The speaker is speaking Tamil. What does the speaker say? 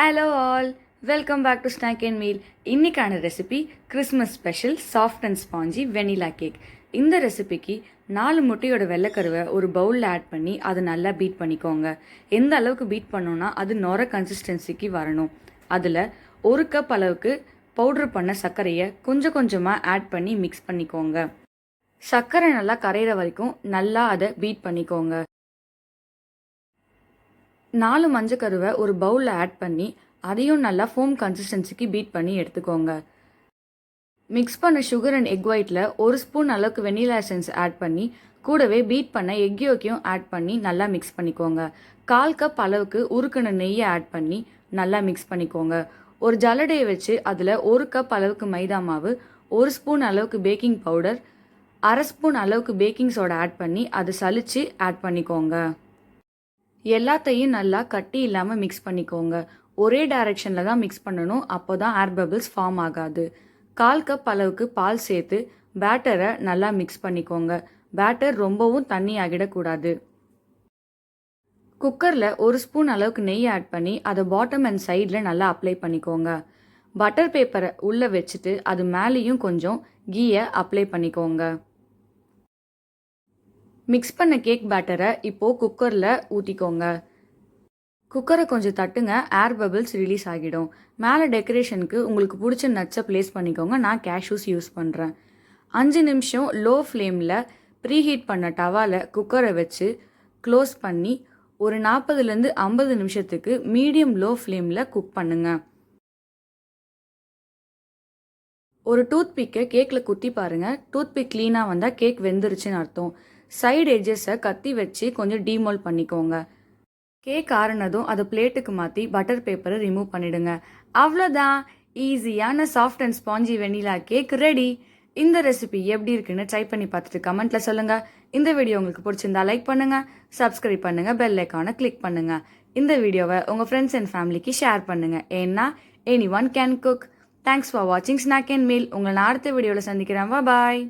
Hello all, welcome back to snack and meal. இன்றைக்கான recipe Christmas special soft and spongy vanilla cake. இந்த ரெசிபிக்கு 4 முட்டையோட வெள்ளைக்கருவை ஒரு பவுலில் ஆட் பண்ணி அதை நல்லா பீட் பண்ணிக்கோங்க. எந்த அளவுக்கு பீட் பண்ணோன்னா அது நொர கன்சிஸ்டன்சிக்கு வரணும். அதில் 1 கப் அளவுக்கு பவுட்ரு பண்ண சர்க்கரையை கொஞ்சம் கொஞ்சமாக ஆட் பண்ணி மிக்ஸ் பண்ணிக்கோங்க. சர்க்கரை நல்லா கரையிற வரைக்கும் நல்லா அதை பீட் பண்ணிக்கோங்க. 4 மஞ்சக்கருவை ஒரு பவுலில் ஆட் பண்ணி அதையும் நல்லா ஃபோம் கன்சிஸ்டன்சிக்கு பீட் பண்ணி எடுத்துக்கோங்க. மிக்ஸ் பண்ண சுகர் அண்ட் எக் ஒயிட்டில் 1 ஸ்பூன் அளவுக்கு வெனிலா எசன்ஸ் ஆட் பண்ணி கூடவே பீட் பண்ண எக் யோக்கையும் ஆட் பண்ணி நல்லா மிக்ஸ் பண்ணிக்கோங்க. 1/4 கப் அளவுக்கு உருக்கின நெய்யை ஆட் பண்ணி நல்லா மிக்ஸ் பண்ணிக்கோங்க. ஒரு ஜல்லடையை வச்சு அதில் 1 கப் அளவுக்கு மைதா மாவு, 1 ஸ்பூன் அளவுக்கு பேக்கிங் பவுடர், 1/2 ஸ்பூன் அளவுக்கு பேக்கிங் சோடா ஆட் பண்ணி அதை சலிச்சு ஆட் பண்ணிக்கோங்க. எல்லாத்தையும் நல்லா கட்டி இல்லாமல் மிக்ஸ் பண்ணிக்கோங்க. ஒரே டைரெக்ஷனில் தான் மிக்ஸ் பண்ணணும், அப்போ தான் ஏர் பபிள்ஸ் ஃபார்ம் ஆகாது. 1/4 கப் அளவுக்கு பால் சேர்த்து பேட்டரை நல்லா மிக்ஸ் பண்ணிக்கோங்க. பேட்டர் ரொம்பவும் தண்ணி ஆகிடக்கூடாது. குக்கரில் 1 ஸ்பூன் அளவுக்கு நெய் ஆட் பண்ணி அதை பாட்டம் அண்ட் சைடில் நல்லா அப்ளை பண்ணிக்கோங்க. பட்டர் பேப்பரை உள்ளே வச்சுட்டு அது மேலேயும் கொஞ்சம் கீயை அப்ளை பண்ணிக்கோங்க. மிக்ஸ் பண்ண கேக் பேட்டரை இப்போது குக்கரில் ஊற்றிக்கோங்க. குக்கரை கொஞ்சம் தட்டுங்க, ஏர் பபிள்ஸ் ரிலீஸ் ஆகிடும். மேலே டெக்கரேஷனுக்கு உங்களுக்கு பிடிச்ச நட்ஸை ப்ளேஸ் பண்ணிக்கோங்க. நான் கேஷ்யூஸ் யூஸ் பண்ணுறேன். 5 நிமிஷம் லோ ஃப்ளேமில் ப்ரீஹீட் பண்ண டவாவில் குக்கரை வச்சு க்ளோஸ் பண்ணி ஒரு 40லேருந்து 50 நிமிஷத்துக்கு மீடியம் லோ ஃப்ளேமில் குக் பண்ணுங்க. ஒரு டூத்பிக்கை கேக்கில் குத்தி பாருங்கள். டூத்பிக் க்ளீனாக வந்தால் கேக் வெந்துருச்சுன்னு அர்த்தம். சைடு எட்ஜஸை கத்தி வச்சு கொஞ்சம் டீமோல் பண்ணிக்கோங்க. கேக் ஆறுனதும் அதை பிளேட்டுக்கு மாற்றி பட்டர் பேப்பரை ரிமூவ் பண்ணிடுங்க. அவ்வளோதான், ஈஸியான soft and spongy vanilla cake ready. இந்த ரெசிபி எப்படி இருக்குன்னு ட்ரை பண்ணி பார்த்துட்டு கமெண்ட்டில் சொல்லுங்கள். இந்த வீடியோ உங்களுக்கு பிடிச்சிருந்தா லைக் பண்ணுங்கள், சப்ஸ்கிரைப் பண்ணுங்கள், பெல் ஐக்கானை கிளிக் பண்ணுங்கள். இந்த வீடியோவை உங்கள் ஃப்ரெண்ட்ஸ் அண்ட் ஃபேமிலிக்கு ஷேர் பண்ணுங்கள். ஏன்னா any one can cook. Thanks for வாட்சிங் ஸ்நாக் அண்ட் மீல். உங்களை நான் அடுத்த வீடியோவில் சந்திக்கிறேன். பாய்.